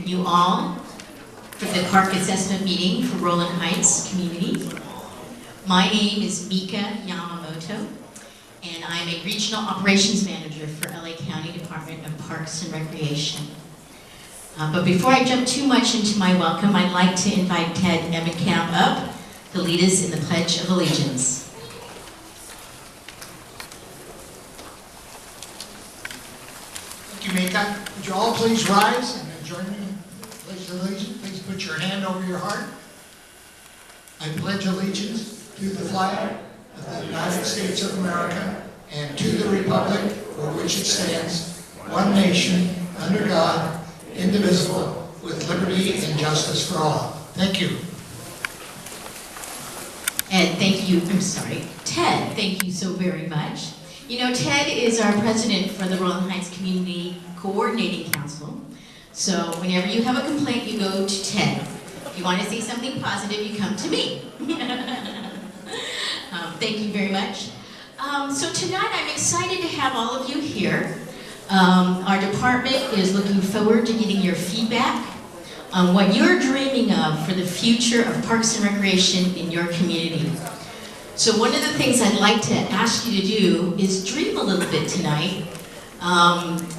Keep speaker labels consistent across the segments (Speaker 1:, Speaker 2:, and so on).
Speaker 1: You all for the park assessment meeting for Roland Heights community. My name is Mika Yamamoto, and I'm a regional operations manager for LA County Department of Parks and Recreation. But before I jump too much into my welcome, I'd like to invite Ted Emmenkamp up to lead us in the Pledge of Allegiance.
Speaker 2: Thank you, Mika. Would you all please rise and join me in the Pledge of Allegiance? Please put your hand over your heart. I pledge allegiance to the flag of the United States of America and to the republic for which it stands, one nation, under God, indivisible, with liberty and justice for all. Thank you.
Speaker 1: And thank you, Ted, thank you so very much. You know, Ted is our president for the Roland Heights Community Coordinating Council. So whenever you have a complaint, you go to Ted. If you want to say something positive, you come to me. Thank you very much. So tonight I'm excited to have all of you here. Our department is looking forward to getting your feedback on what you're dreaming of for the future of Parks and Recreation in your community. So one of the things I'd like to ask you to do is dream a little bit tonight.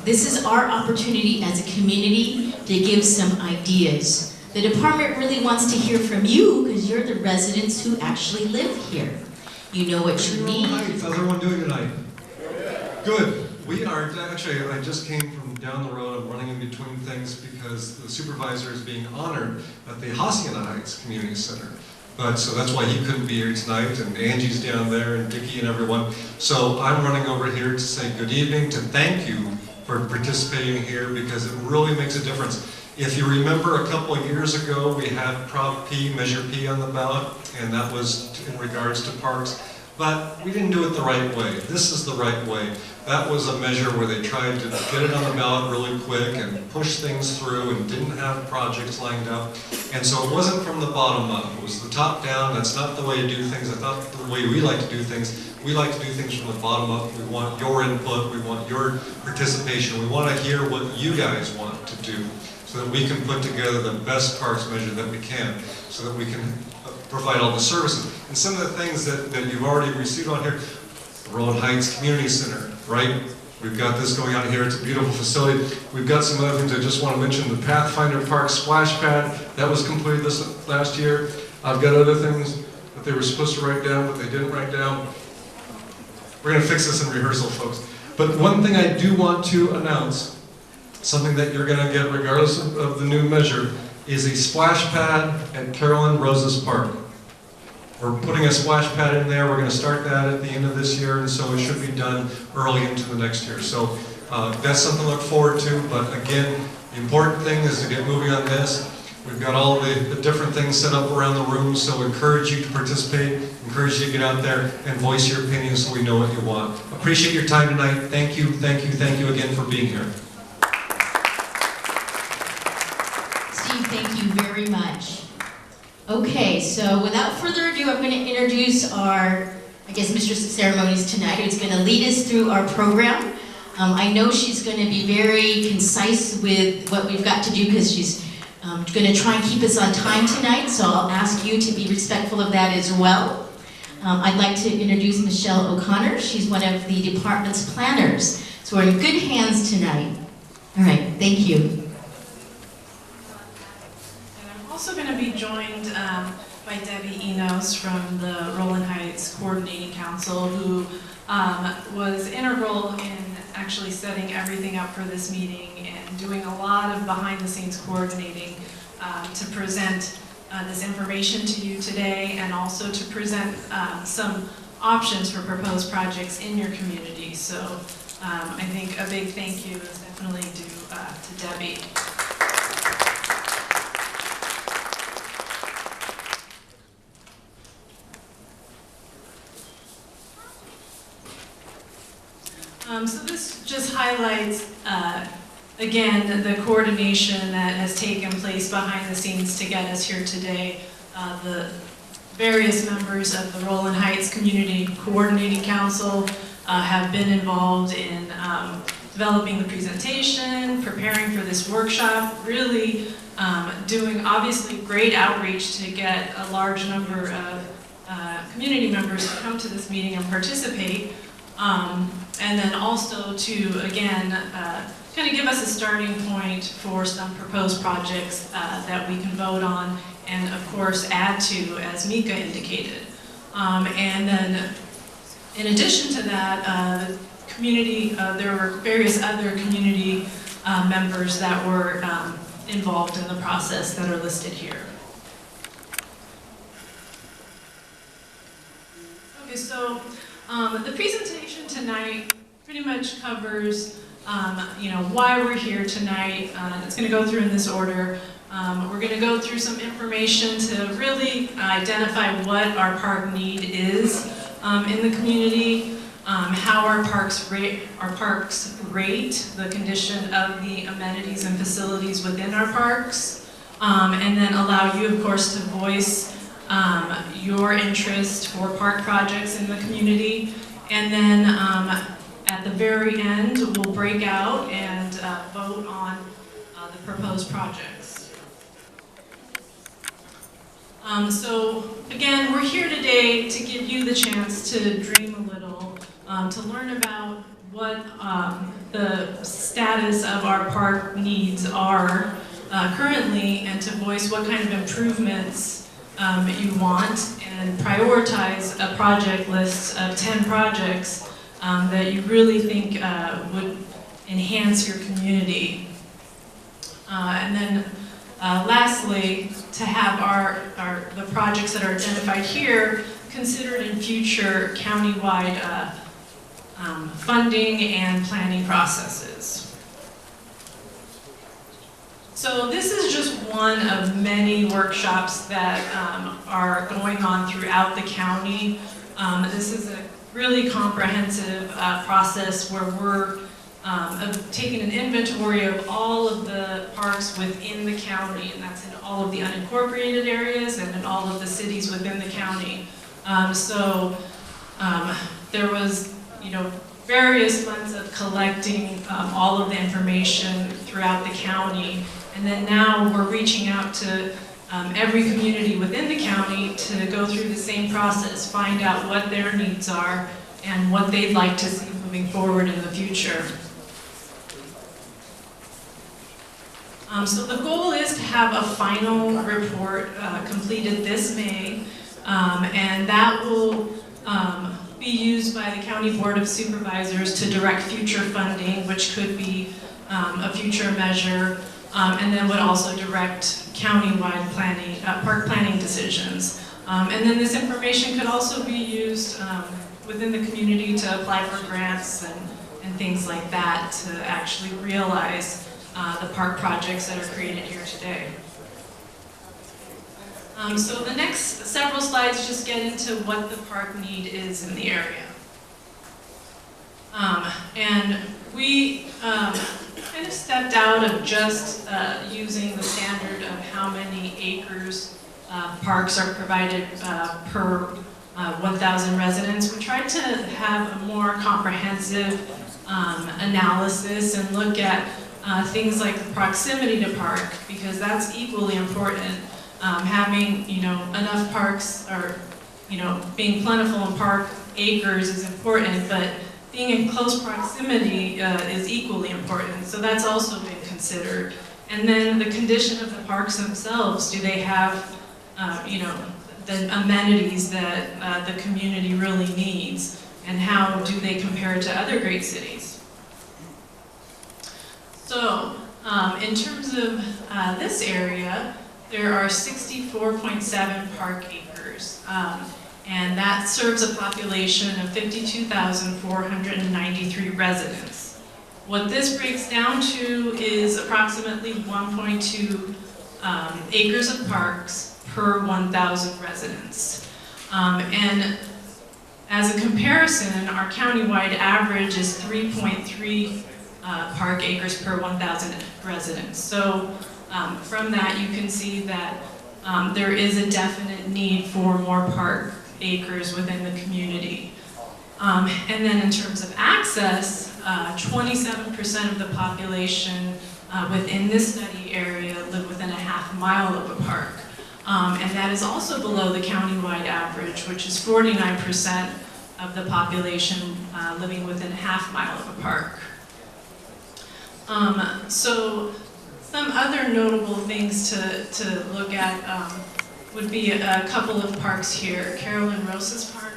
Speaker 1: This is our opportunity as a community to give some ideas. The department really wants to hear from you because you're the residents who actually live here. You know what you need.
Speaker 3: How's everyone doing tonight? Good. We are, actually, I just came from down the road. I'm running in between things because the supervisor is being honored at the Hacienda Heights Community Center. So that's why he couldn't be here tonight, and Angie's down there, and Dickie and everyone. So I'm running over here to say good evening, to thank you for participating here because it really makes a difference. If you remember a couple of years ago, we had Prop P, Measure P on the ballot, and that was in regards to parks. But we didn't do it the right way. This is the right way. That was a measure where they tried to get it on the ballot really quick and push things through and didn't have projects lined up. And so it wasn't from the bottom up, it was the top down. That's not the way to do things. That's not the way we like to do things. We like to do things from the bottom up. We want your input, we want your participation. We want to hear what you guys want to do so that we can put together the best parks measure that we can, so that we can provide all the services. And some of the things that you've already received on here, Roland Heights Community Center, right? We've got this going on here. It's a beautiful facility. We've got some other things I just want to mention. The Pathfinder Park splash pad, that was completed this last year. I've got other things that they were supposed to write down, but they didn't write down. We're going to fix this in rehearsal, folks. But one thing I do want to announce, something that you're going to get regardless of the new measure, is a splash pad at Carolyn Rose's Park. We're putting a splash pad in there. We're going to start that at the end of this year, and so it should be done early into the next year. So that's something to look forward to. But again, the important thing is to get moving on this. We've got all the different things set up around the room, so encourage you to participate, encourage you to get out there and voice your opinion so we know what you want. Appreciate your time tonight. Thank you, thank you, thank you again for being here.
Speaker 1: Steve, thank you very much. Okay, so without further ado, I'm going to introduce our, Mistress of Ceremonies tonight, who's going to lead us through our program. I know she's going to be very concise with what we've got to do because she's going to try and keep us on time tonight, so I'll ask you to be respectful of that as well. I'd like to introduce Michelle O'Connor. She's one of the department's planners, so we're in good hands tonight. All right, thank you.
Speaker 4: Also going to be joined by Debbie Enos from the Roland Heights Coordinating Council, who was integral in actually setting everything up for this meeting and doing a lot of behind-the-scenes coordinating to present this information to you today, and also to present some options for proposed projects in your community. So I think a big thank you is definitely due to Debbie. So this just highlights, again, the coordination that has taken place behind the scenes to get us here today. The various members of the Roland Heights Community Coordinating Council have been involved in developing the presentation, preparing for this workshop, really doing obviously great outreach to get a large number of community members to come to this meeting and participate. And then also to, again, kind of give us a starting point for some proposed projects that we can vote on and, of course, add to, as Mika indicated. And then, in addition to that, the community, there were various other community members that were involved in the process that are listed here. Okay, so the presentation tonight pretty much covers why we're here tonight. It's going to go through in this order. We're going to go through some information to really identify what our park need is in the community, how our parks rate the condition of the amenities and facilities within our parks, and then allow you, of course, to voice your interest for park projects in the community. And then at the very end, we'll break out and vote on the proposed projects. So again, we're here today to give you the chance to dream a little, to learn about what the status of our park needs are currently, and to voice what kind of improvements you want, and prioritize a project list of 10 projects that you really think would enhance your community. And then lastly, to have the projects that are identified here considered in future countywide funding and planning processes. So this is just one of many workshops that are going on throughout the county. This is a really comprehensive process where we're taking an inventory of all of the parks within the county, and that's in all of the unincorporated areas and in all of the cities within the county. There was, various months of collecting all of the information throughout the county, and then now we're reaching out to every community within the county to go through the same process, find out what their needs are and what they'd like to see moving forward in the future. So the goal is to have a final report completed this May, and that will be used by the County Board of Supervisors to direct future funding, which could be a future measure, and then would also direct countywide planning, park planning decisions. And then this information could also be used within the community to apply for grants and things like that to actually realize the park projects that are created here today. So the next several slides just get into what the park need is in the area. And we kind of stepped out of just using the standard of how many acres parks are provided per 1,000 residents. We tried to have a more comprehensive analysis and look at things like the proximity to park, because that's equally important. Having enough parks, or being plentiful in park acres is important, but being in close proximity is equally important. So that's also been considered. And then the condition of the parks themselves. Do they have the amenities that the community really needs, and how do they compare to other great cities? So in terms of this area, there are 64.7 park acres, and that serves a population of 52,493 residents. What this breaks down to is approximately 1.2 acres of parks per 1,000 residents. And as a comparison, our countywide average is 3.3 park acres per 1,000 residents. So from that, you can see that there is a definite need for more park acres within the community. And then in terms of access, 27% of the population within this study area live within a half-mile of a park. And that is also below the countywide average, which is 49% of the population living within a half-mile of a park. So some other notable things to look at would be a couple of parks here. Carolyn Rosa's Park.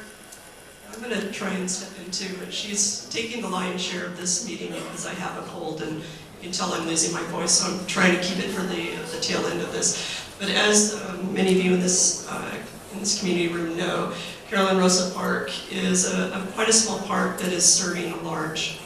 Speaker 5: I'm going to try and step in too, but she's taking the lion's share of this meeting because I have a cold and you can tell I'm losing my voice, so I'm trying to keep it for the tail end of this. But as many of you in this community room know, Carolyn Rosa Park is quite a small park that is serving a large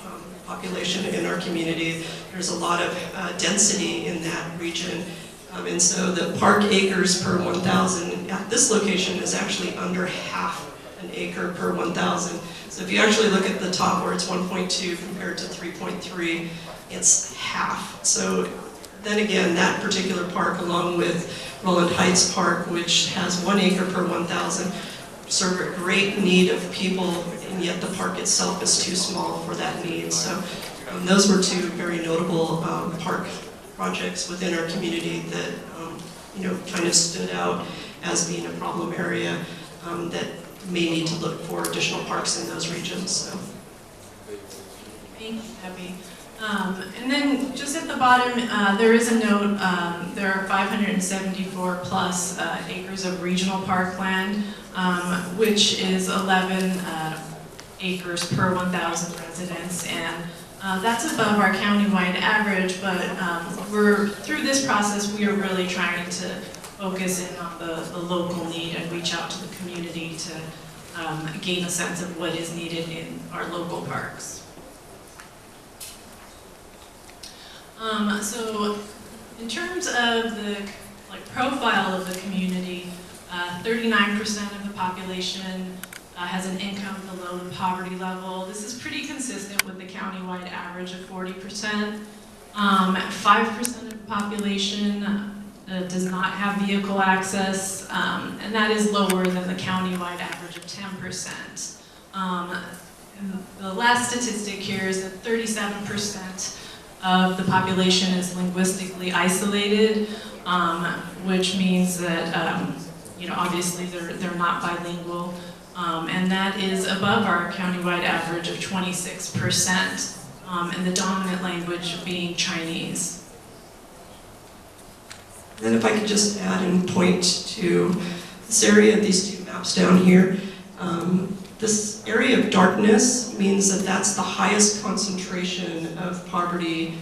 Speaker 5: population in our community. There's a lot of density in that region. And so the park acres per 1,000 at this location is actually under half an acre per 1,000. So if you actually look at the top where it's 1.2 compared to 3.3, it's half. So then again, that particular park, along with Roland Heights Park, which has 1 acre per 1,000, serve a great need of people, and yet the park itself is too small for that need. So those were two very notable park projects within our community that kind of stood out as being a problem area that may need to look for additional parks in those regions. So.
Speaker 4: Thank you, Debbie. And then just at the bottom, there is a note, there are 574 plus acres of regional parkland, which is 11 acres per 1,000 residents, and that's above our countywide average, but through this process, we are really trying to focus in on the local need and reach out to the community to gain a sense of what is needed in our local parks. So in terms of the profile of the community, 39% of the population has an income below the poverty level. This is pretty consistent with the countywide average of 40%. 5% of the population does not have vehicle access, and that is lower than the countywide average of 10%. And the last statistic here is that 37% of the population is linguistically isolated, which means that obviously they're not bilingual, and that is above our countywide average of 26%, and the dominant language being Chinese.
Speaker 5: Then if I could just add and point to this area, these two maps down here, this area of darkness means that that's the highest concentration of poverty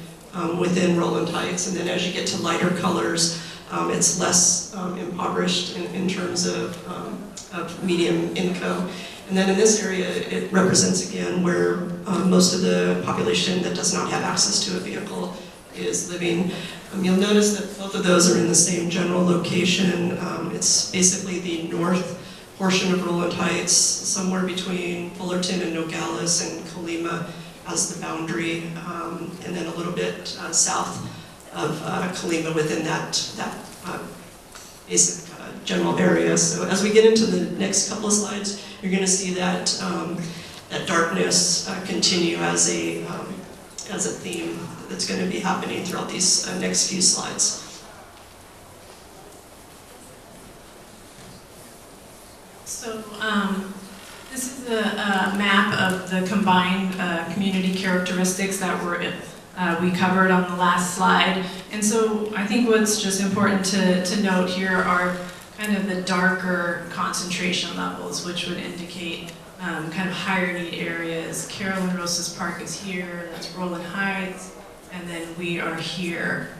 Speaker 5: within Roland Heights, and then as you get to lighter colors, it's less impoverished in terms of medium income. And then in this area, it represents again where most of the population that does not have access to a vehicle is living. You'll notice that both of those are in the same general location. It's basically the north portion of Roland Heights, somewhere between Fullerton and Nogales and Colima as the boundary, and then a little bit south of Colima within that basic general area. So as we get into the next couple of slides, you're going to see that that darkness continue as a theme that's going to be happening throughout these next few slides.
Speaker 4: So this is a map of the combined community characteristics that we covered on the last slide. And so I think what's just important to note here are kind of the darker concentration levels, which would indicate kind of higher need areas. Carolyn Rosa's Park is here, that's Roland Heights, and then we are here.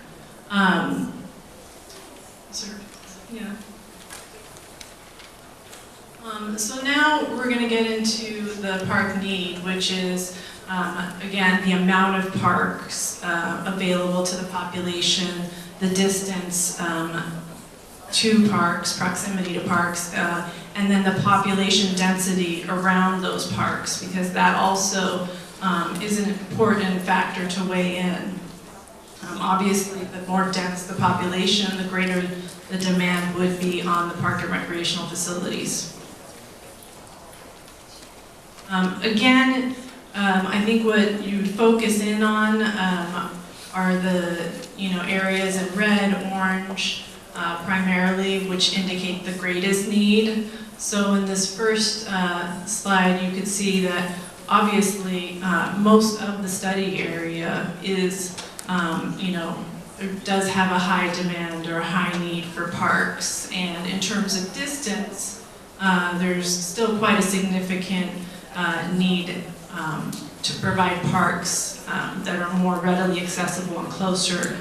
Speaker 4: So now we're going to get into the park need, which is, again, the amount of parks available to the population, the distance to parks, proximity to parks, and then the population density around those parks, because that also is an important factor to weigh in. Obviously, the more dense the population, the greater the demand would be on the park and recreational facilities. Again, I think what you'd focus in on are the areas in red, orange, primarily, which indicate the greatest need. So in this first slide, you could see that obviously most of the study area is, does have a high demand or a high need for parks. And in terms of distance, there's still quite a significant need to provide parks that are more readily accessible and closer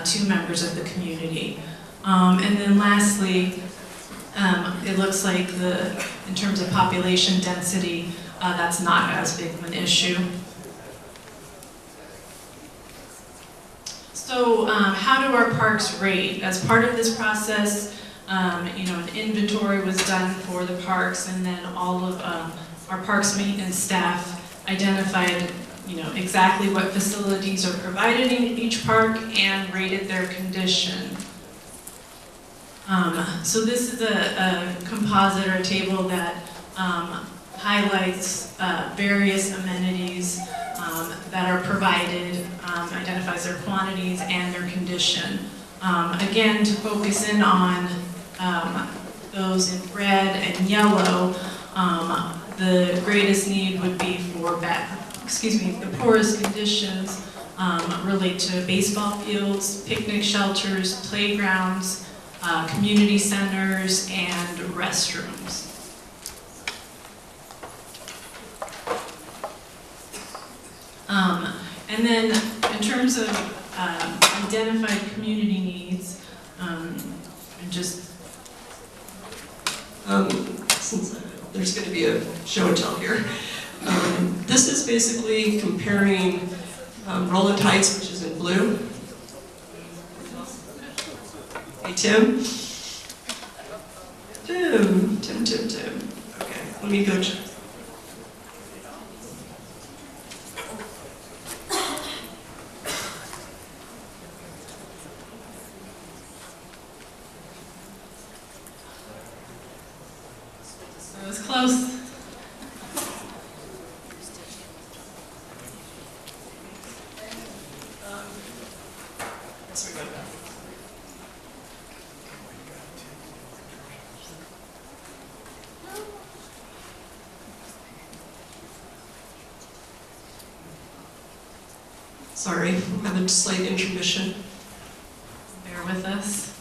Speaker 4: to members of the community. And then lastly, it looks like in terms of population density, that's not as big of an issue. So how do our parks rate? As part of this process, an inventory was done for the parks, and then all of our parks maintenance staff identified exactly what facilities are provided in each park and rated their condition. So this is a composite or a table that highlights various amenities that are provided, identifies their quantities and their condition. Again, to focus in on those in red and yellow, the greatest need would be for the poorest conditions relate to baseball fields, picnic shelters, playgrounds, community centers, and restrooms. And then in terms of identified community needs,
Speaker 5: since there's going to be a show and tell here, this is basically comparing Roland Heights, which is in blue. Hey, Tim. Tim. Okay, let me go check.
Speaker 4: It was close.
Speaker 5: Sorry, I'm having a slight intermission.
Speaker 4: Bear with us.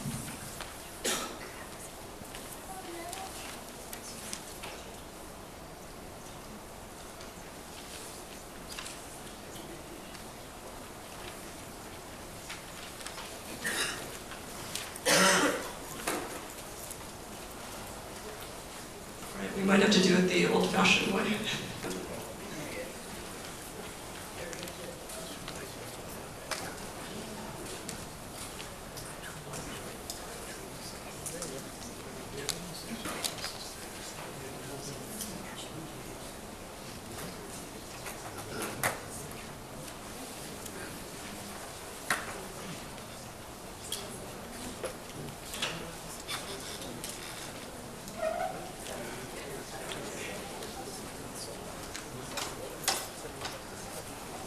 Speaker 5: Right, we might have to do it the old-fashioned way.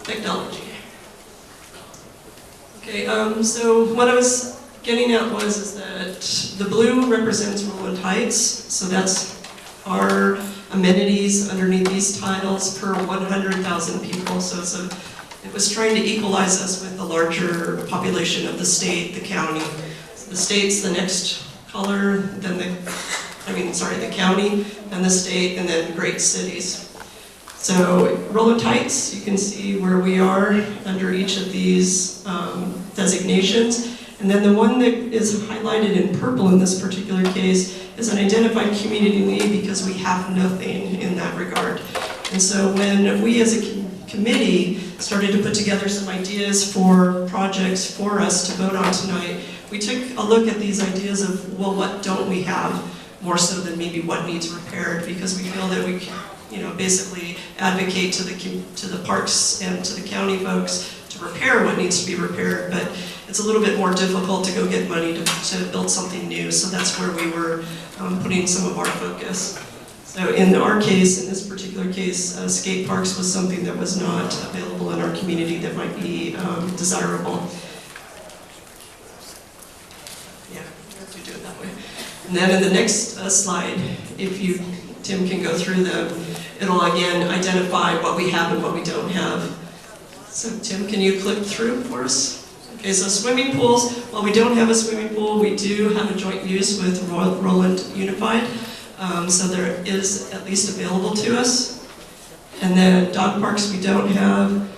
Speaker 5: Technology. Okay, so what I was getting at is that the blue represents Roland Heights, so that's our amenities underneath these titles per 100,000 people. So it was trying to equalize us with the larger population of the state, the county. So the state's the next color, then the county, and the state, and then great cities. So Roland Heights, you can see where we are under each of these designations. And then the one that is highlighted in purple in this particular case is an identified community need because we have nothing in that regard. And so when we as a committee started to put together some ideas for projects for us to vote on tonight, we took a look at these ideas of, well, what don't we have, more so than maybe what needs repaired, because we feel that we can, basically advocate to the parks and to the county folks to repair what needs to be repaired, but it's a little bit more difficult to go get money to build something new, so that's where we were putting some of our focus. So in our case, in this particular case, skate parks was something that was not available in our community that might be desirable. Yeah, you have to do it that way. And then in the next slide, if you, Tim can go through them, it'll again identify what we have and what we don't have. So Tim, can you click through for us? Okay, so swimming pools, while we don't have a swimming pool, we do have a joint use with Roland Unified. So there is at least available to us. And then dog parks we don't have.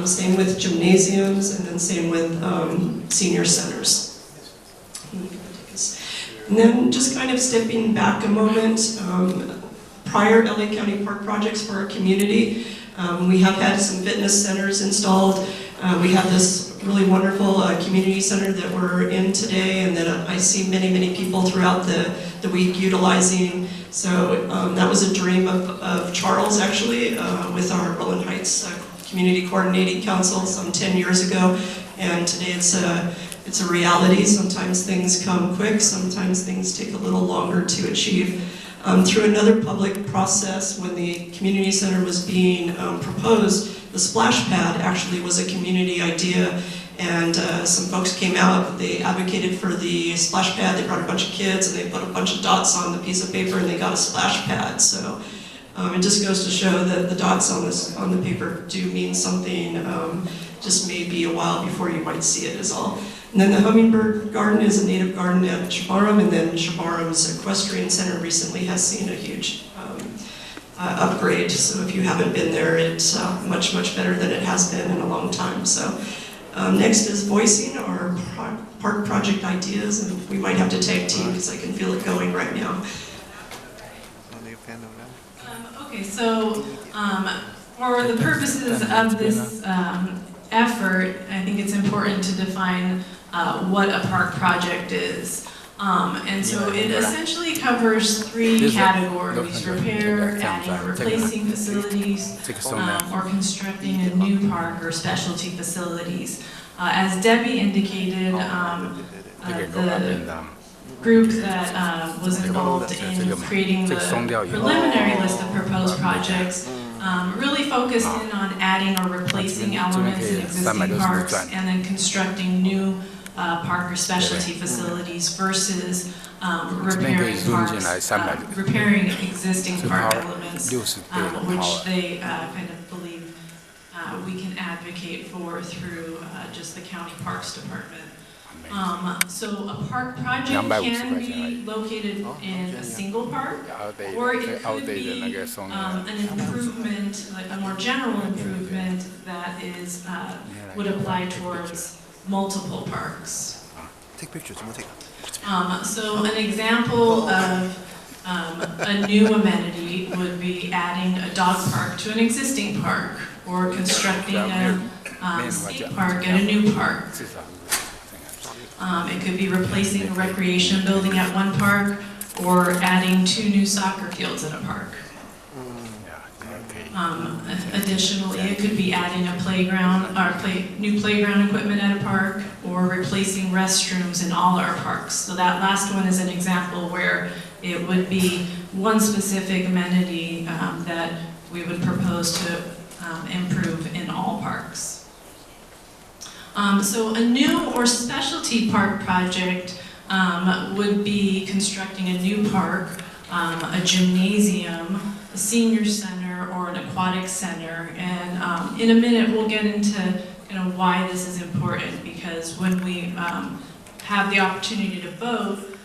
Speaker 5: Same with gymnasiums, and then same with senior centers. And then just kind of stepping back a moment, prior LA County park projects for our community, we have had some fitness centers installed. We have this really wonderful community center that we're in today, and that I see many, many people throughout the week utilizing. So that was a dream of Charles, actually, with our Roland Heights Community Coordinating Council some 10 years ago, and today it's a reality. Sometimes things come quick, sometimes things take a little longer to achieve. Through another public process, when the community center was being proposed, the splash pad actually was a community idea, and some folks came out, they advocated for the splash pad, they brought a bunch of kids and they put a bunch of dots on the piece of paper and they got a splash pad. So it just goes to show that the dots on the paper do mean something, just maybe a while before you might see it is all. And then the Hummingbird Garden is a native garden at Chabaram, and then Chabaram's Equestrian Center recently has seen a huge upgrade. So if you haven't been there, it's much, much better than it has been in a long time. So next is voicing our park project ideas, and we might have to tag team because I can feel it going right now.
Speaker 4: Okay, so for the purposes of this effort, I think it's important to define what a park project is. And so it essentially covers three categories: repair, adding or replacing facilities, or constructing a new park or specialty facilities. As Debbie indicated, the group that was involved in creating the preliminary list of proposed projects really focused in on adding or replacing elements in existing parks and then constructing new park or specialty facilities versus repairing parks, repairing existing park elements, which they kind of believe we can advocate for through just the county parks department. So a park project can be located in a single park, or it could be an improvement, like a more general improvement that is would apply towards multiple parks.
Speaker 6: Take pictures. I'm gonna take
Speaker 4: So an example of a new amenity would be adding a dog park to an existing park, or constructing a skate park at a new park. It could be replacing a recreation building at one park, or adding 2 new soccer fields at a park. Additionally, it could be adding a playground, or new playground equipment at a park, or replacing restrooms in all our parks. So that last one is an example where it would be one specific amenity that we would propose to improve in all parks. So a new or specialty park project would be constructing a new park, a gymnasium, a senior center, or an aquatic center. And in a minute we'll get into why this is important, because when we have the opportunity to vote,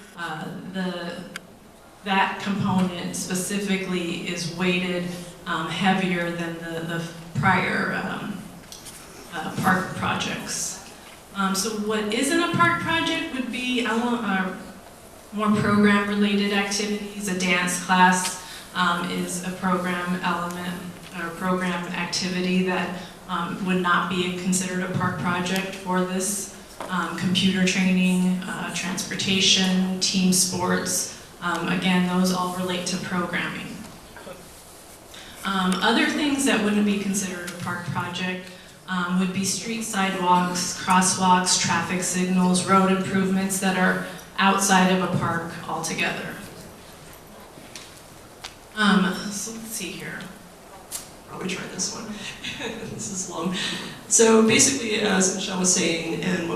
Speaker 4: that component specifically is weighted heavier than the prior park projects. So what isn't a park project would be more program-related activities. A dance class is a program element or program activity that would not be considered a park project for this. Computer training, transportation, team sports, again, those all relate to programming. Other things that wouldn't be considered a park project would be street sidewalks, crosswalks, traffic signals, road improvements that are outside of a park altogether. So let's see here.
Speaker 5: Probably try this one. This is long. So basically, as Michelle was saying, and